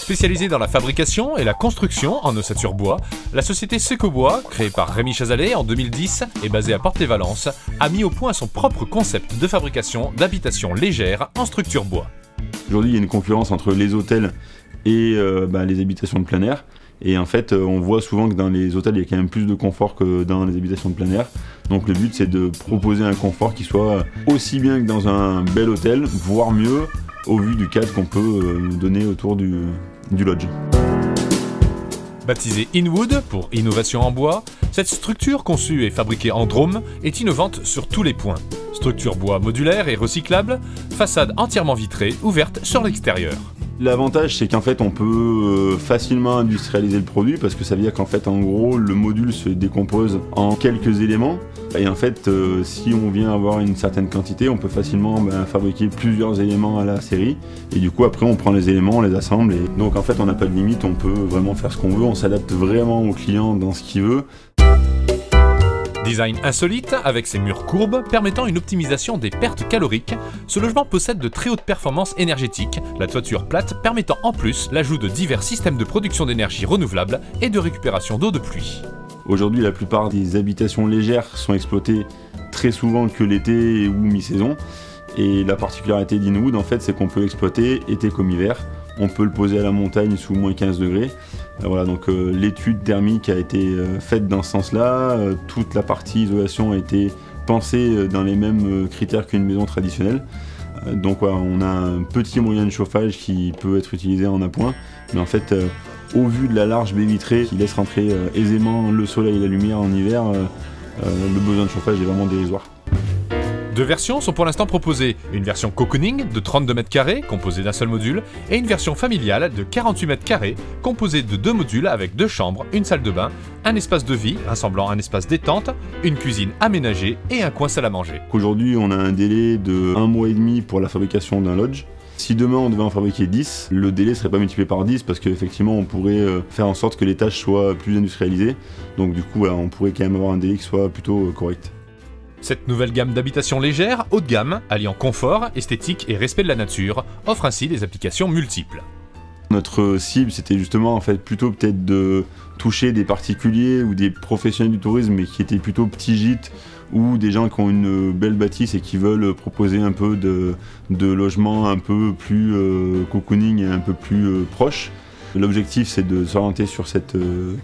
Spécialisée dans la fabrication et la construction en ossature bois, la société Secobois, créée par Rémi Chazalet en 2010 et basée à Porte-les-Valences, a mis au point son propre concept de fabrication d'habitations légères en structure bois. Aujourd'hui, il y a une concurrence entre les hôtels et les habitations de plein air. Et en fait, on voit souvent que dans les hôtels, il y a quand même plus de confort que dans les habitations de plein air. Donc le but, c'est de proposer un confort qui soit aussi bien que dans un bel hôtel, voire mieux, au vu du cadre qu'on peut donner autour du lodge. Baptisée Inwood pour innovation en bois, cette structure conçue et fabriquée en Drôme est innovante sur tous les points. Structure bois modulaire et recyclable, façade entièrement vitrée, ouverte sur l'extérieur. L'avantage, c'est qu'en fait, on peut facilement industrialiser le produit parce que ça veut dire qu'en fait, en gros, le module se décompose en quelques éléments. Et en fait, si on vient avoir une certaine quantité, on peut facilement fabriquer plusieurs éléments à la série. Et du coup, après, on prend les éléments, on les assemble. Et donc, en fait, on n'a pas de limite, on peut vraiment faire ce qu'on veut. On s'adapte vraiment au client dans ce qu'il veut. Design insolite, avec ses murs courbes permettant une optimisation des pertes caloriques, ce logement possède de très hautes performances énergétiques, la toiture plate permettant en plus l'ajout de divers systèmes de production d'énergie renouvelable et de récupération d'eau de pluie. Aujourd'hui, la plupart des habitations légères sont exploitées très souvent que l'été ou mi-saison. Et la particularité d'Inwood, en fait, c'est qu'on peut exploiter été comme hiver. On peut le poser à la montagne sous moins 15 degrés. Voilà, donc l'étude thermique a été faite dans ce sens-là. Toute la partie isolation a été pensée dans les mêmes critères qu'une maison traditionnelle. Donc voilà, on a un petit moyen de chauffage qui peut être utilisé en appoint. Mais en fait, au vu de la large baie vitrée qui laisse rentrer aisément le soleil et la lumière en hiver, le besoin de chauffage est vraiment dérisoire. Deux versions sont pour l'instant proposées, une version cocooning de 32 m² composée d'un seul module et une version familiale de 48 m² composée de deux modules avec deux chambres, une salle de bain, un espace de vie rassemblant un espace détente, une cuisine aménagée et un coin salle à manger. Aujourd'hui, on a un délai de 1 mois et demi pour la fabrication d'un lodge. Si demain on devait en fabriquer 10, le délai ne serait pas multiplié par 10 parce qu'effectivement on pourrait faire en sorte que les tâches soient plus industrialisées. Donc du coup voilà, on pourrait quand même avoir un délai qui soit plutôt correct. Cette nouvelle gamme d'habitations légères, haut de gamme, alliant confort, esthétique et respect de la nature, offre ainsi des applications multiples. Notre cible, c'était justement en fait plutôt peut-être de toucher des particuliers ou des professionnels du tourisme mais qui étaient plutôt petits gîtes ou des gens qui ont une belle bâtisse et qui veulent proposer un peu de logement un peu plus cocooning et un peu plus proche. L'objectif, c'est de s'orienter sur cette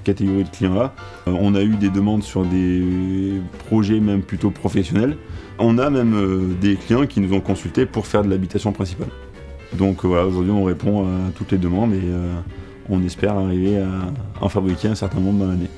catégorie de clients-là. On a eu des demandes sur des projets même plutôt professionnels. On a même des clients qui nous ont consultés pour faire de l'habitation principale. Donc voilà, aujourd'hui, on répond à toutes les demandes et on espère arriver à en fabriquer un certain nombre dans l'année.